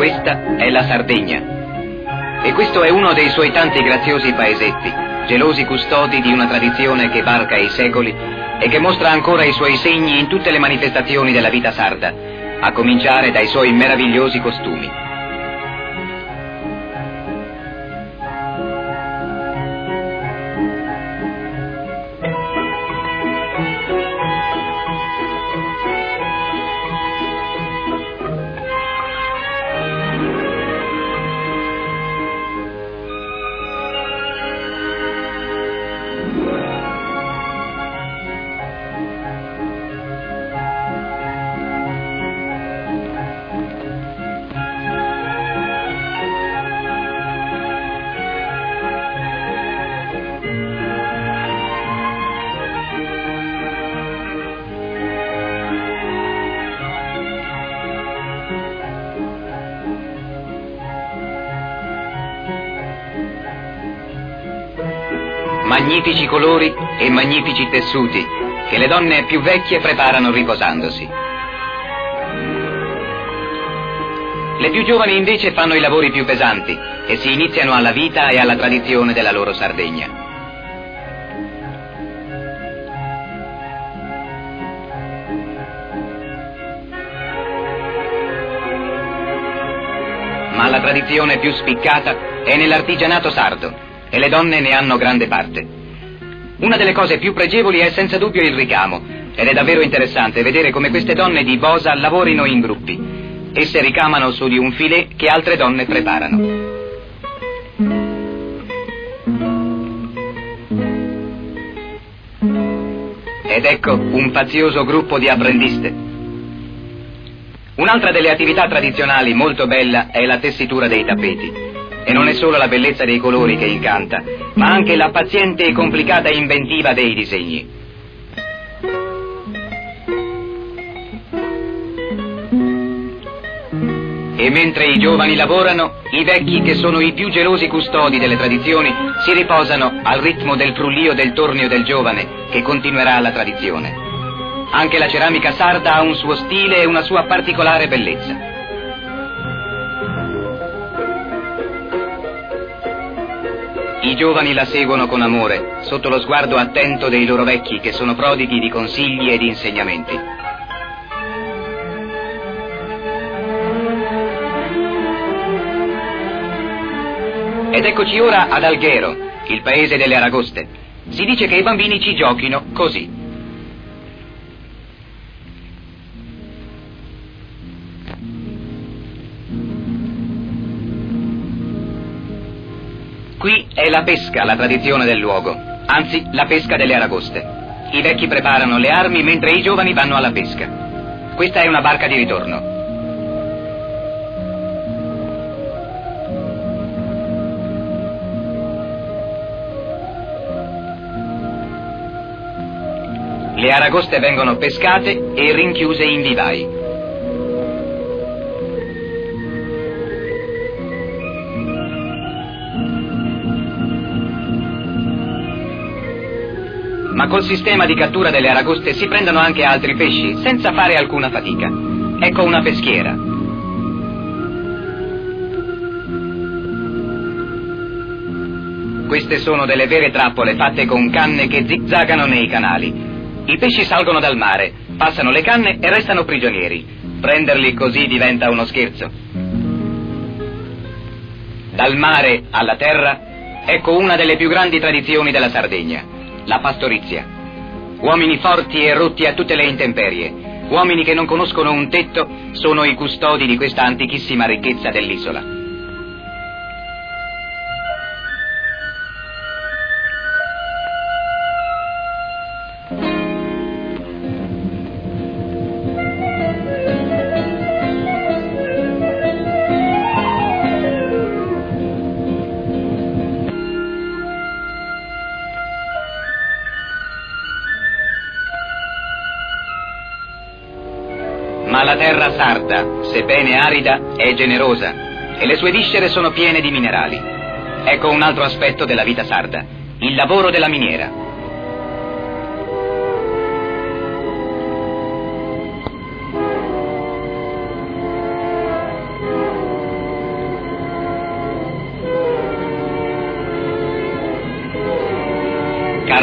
Questa è la Sardegna. E questo è uno dei suoi tanti graziosi paesetti, gelosi custodi di una tradizione che varca i secoli e che mostra ancora i suoi segni in tutte le manifestazioni della vita sarda, a cominciare dai suoi meravigliosi costumi. Magnifici colori e magnifici tessuti che le donne più vecchie preparano riposandosi. Le più giovani invece fanno i lavori più pesanti e si iniziano alla vita e alla tradizione della loro Sardegna. Ma la tradizione più spiccata è nell'artigianato sardo e le donne ne hanno grande parte. Una delle cose più pregevoli è senza dubbio il ricamo, ed è davvero interessante vedere come queste donne di Bosa lavorino in gruppi. Esse ricamano su di un filè che altre donne preparano. Ed ecco un fazioso gruppo di apprendiste. Un'altra delle attività tradizionali molto bella è la tessitura dei tappeti. E non è solo la bellezza dei colori che incanta, ma anche la paziente e complicata inventiva dei disegni. E mentre i giovani lavorano, i vecchi, che sono i più gelosi custodi delle tradizioni, si riposano al ritmo del frullio del tornio del giovane, che continuerà la tradizione. Anche la ceramica sarda ha un suo stile e una sua particolare bellezza. I giovani la seguono con amore, sotto lo sguardo attento dei loro vecchi, che sono prodighi di consigli e di insegnamenti. Ed eccoci ora ad Alghero, il paese delle aragoste. Si dice che i bambini ci giochino così. Qui è la pesca la tradizione del luogo, anzi la pesca delle aragoste. I vecchi preparano le armi mentre i giovani vanno alla pesca. Questa è una barca di ritorno. Le aragoste vengono pescate e rinchiuse in vivai. Ma col sistema di cattura delle aragoste si prendono anche altri pesci, senza fare alcuna fatica. Ecco una peschiera. Queste sono delle vere trappole fatte con canne che zigzagano nei canali. I pesci salgono dal mare, passano le canne e restano prigionieri. Prenderli così diventa uno scherzo. Dal mare alla terra, ecco una delle più grandi tradizioni della Sardegna. La pastorizia. Uomini forti e rotti a tutte le intemperie, uomini che non conoscono un tetto, sono i custodi di questa antichissima ricchezza dell'isola. Ma la terra sarda, sebbene arida, è generosa e le sue viscere sono piene di minerali. Ecco un altro aspetto della vita sarda, il lavoro della miniera.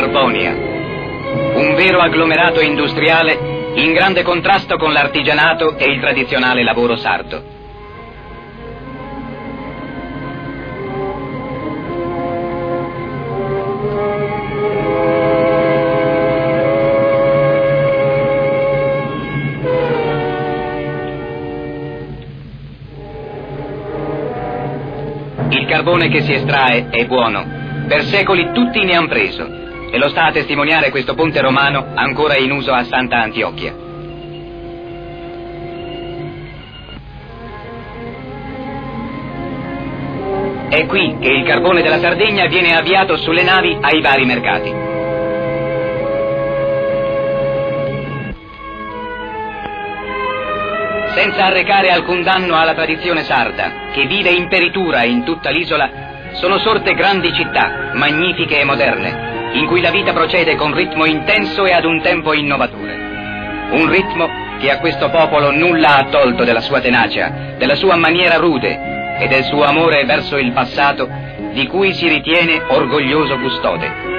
Carbonia, un vero agglomerato industriale in grande contrasto con l'artigianato e il tradizionale lavoro sardo. Il carbone che si estrae è buono, per secoli tutti ne han preso, e lo sta a testimoniare questo ponte romano ancora in uso a Santa Antiochia. È qui che il carbone della Sardegna viene avviato sulle navi ai vari mercati. Senza arrecare alcun danno alla tradizione sarda, che vive in peritura in tutta l'isola, sono sorte grandi città, magnifiche e moderne, in cui la vita procede con ritmo intenso e ad un tempo innovatore. Un ritmo che a questo popolo nulla ha tolto della sua tenacia, della sua maniera rude e del suo amore verso il passato, di cui si ritiene orgoglioso custode.